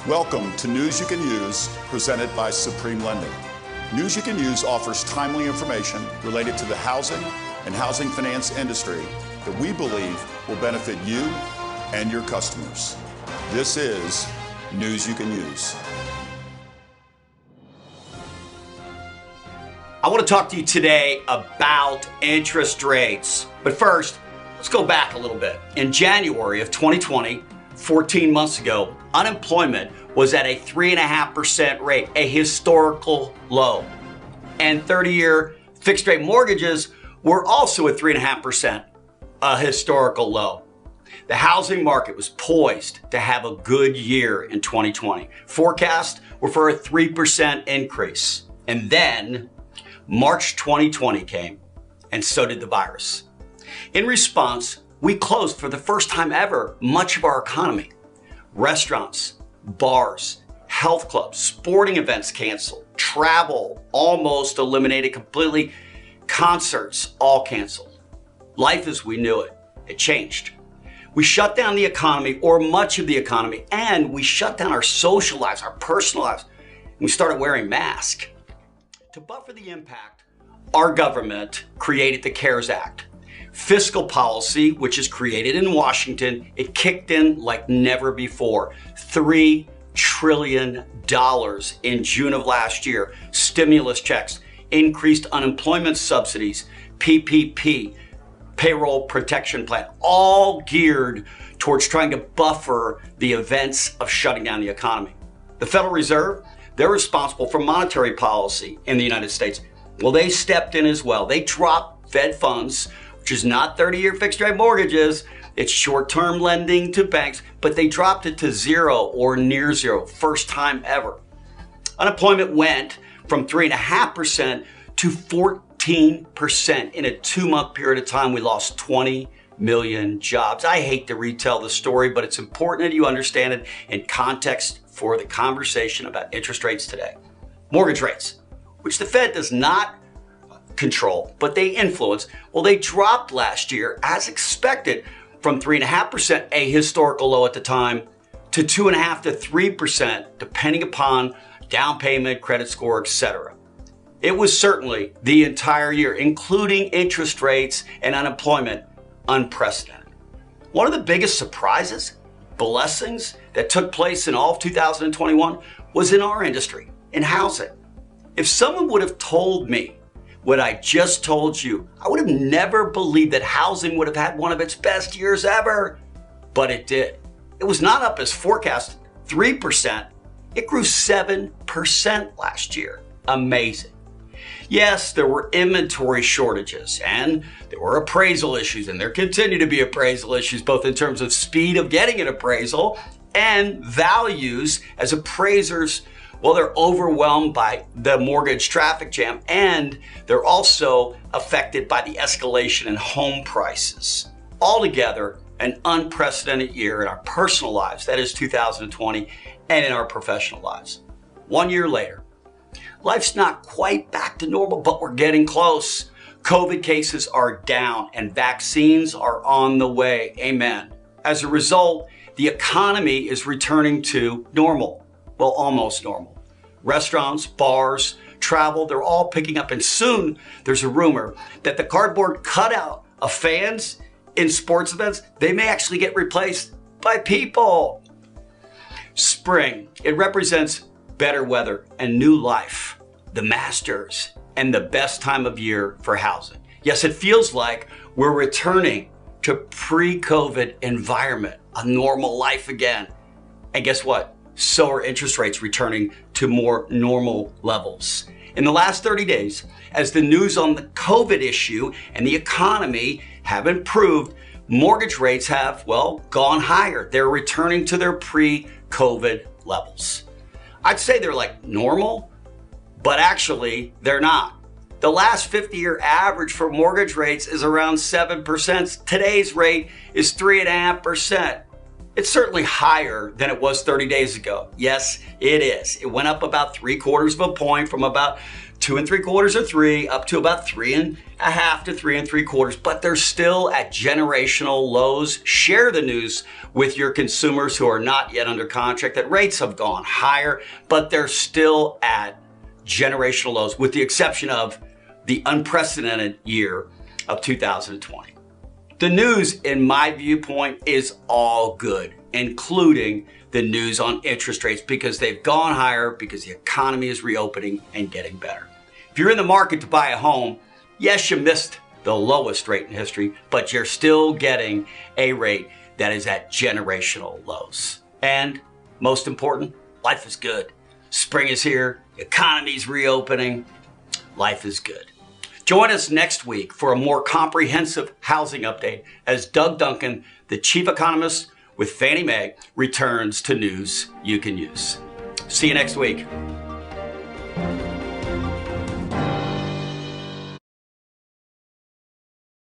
Welcome to News You Can Use, presented by Supreme Lending. News You Can Use offers timely information related to the housing and housing finance industry that we believe will benefit you and your customers. This is News You Can Use. I want to talk to you today about interest rates. But first, let's go back a little bit. In January of 2020, 14 months ago, unemployment was at a 3.5% rate, a historical low. And 30-year fixed rate mortgages were also at 3.5%, a historical low. The housing market was poised to have a good year in 2020. Forecasts were for a 3% increase. And then March 2020 came, and so did the virus. In response, we closed for the first time ever much of our economy. Restaurants, bars, health clubs, sporting events canceled, travel almost eliminated completely, concerts all canceled. Life as we knew it changed. We shut down the economy, or much of the economy, and we shut down our social lives, our personal lives. We started wearing masks. To buffer the impact, our government created the CARES Act. Fiscal policy, which is created in Washington, it kicked in like never before. $3 trillion in June of last year. Stimulus checks, increased unemployment subsidies, PPP, payroll protection plan, all geared towards trying to buffer the events of shutting down the economy. The Federal Reserve, they're responsible for monetary policy in the United States. Well, they stepped in as well. They dropped Fed funds, which is not 30-year fixed rate mortgages, it's short-term lending to banks, but they dropped it to zero or near zero, first time ever. Unemployment went from 3.5% to 14%. In a 2-month period of time, we lost 20 million jobs. I hate to retell the story, but it's important that you understand it in context for the conversation about interest rates today. Mortgage rates, which the Fed does not control, but they influence. Well, they dropped last year as expected from 3.5%, a historical low at the time, to 2.5% to 3%, depending upon down payment, credit score, etc. It was certainly the entire year, including interest rates and unemployment, unprecedented. One of the biggest surprises, blessings that took place in all of 2021 was in our industry, in housing. If someone would have told me what I just told you, I would have never believed that housing would have had one of its best years ever. But it did. It was not up as forecast 3%. It grew 7% last year. Amazing. Yes, there were inventory shortages and there were appraisal issues, and there continue to be appraisal issues, both in terms of speed of getting an appraisal and values as appraisers. Well, they're overwhelmed by the mortgage traffic jam, and they're also affected by the escalation in home prices. Altogether, an unprecedented year in our personal lives, that is 2020, and in our professional lives. 1 year later, life's not quite back to normal, but we're getting close. COVID cases are down and vaccines are on the way. Amen. As a result, the economy is returning to normal. Well, almost normal. Restaurants, bars, travel, they're all picking up. And soon there's a rumor that the cardboard cutout of fans in sports events, they may actually get replaced by people. Spring, it represents better weather and new life, the Masters, and the best time of year for housing. Yes, it feels like we're returning to pre-COVID environment, a normal life again. And guess what? So are interest rates returning to more normal levels. In the last 30 days, as the news on the COVID issue and the economy have improved, mortgage rates have, well, gone higher. They're returning to their pre-COVID levels. I'd say they're like normal, but actually they're not. The last 50-year average for mortgage rates is around 7%. Today's rate is 3.5%. It's certainly higher than it was 30 days ago. Yes, it is. It went up about 0.75 of a point from about 2 3/4 or 3, up to about 3.5 to 3 3/4, but they're still at generational lows. Share the news with your consumers who are not yet under contract that rates have gone higher, but they're still at generational lows, with the exception of the unprecedented year of 2020. The news, in my viewpoint, is all good, including the news on interest rates, because they've gone higher because the economy is reopening and getting better. If you're in the market to buy a home, yes, you missed the lowest rate in history, but you're still getting a rate that is at generational lows. And most important, life is good. Spring is here, the economy's reopening, life is good. Join us next week for a more comprehensive housing update as Doug Duncan, the chief economist with Fannie Mae, returns to News You Can Use. See you next week.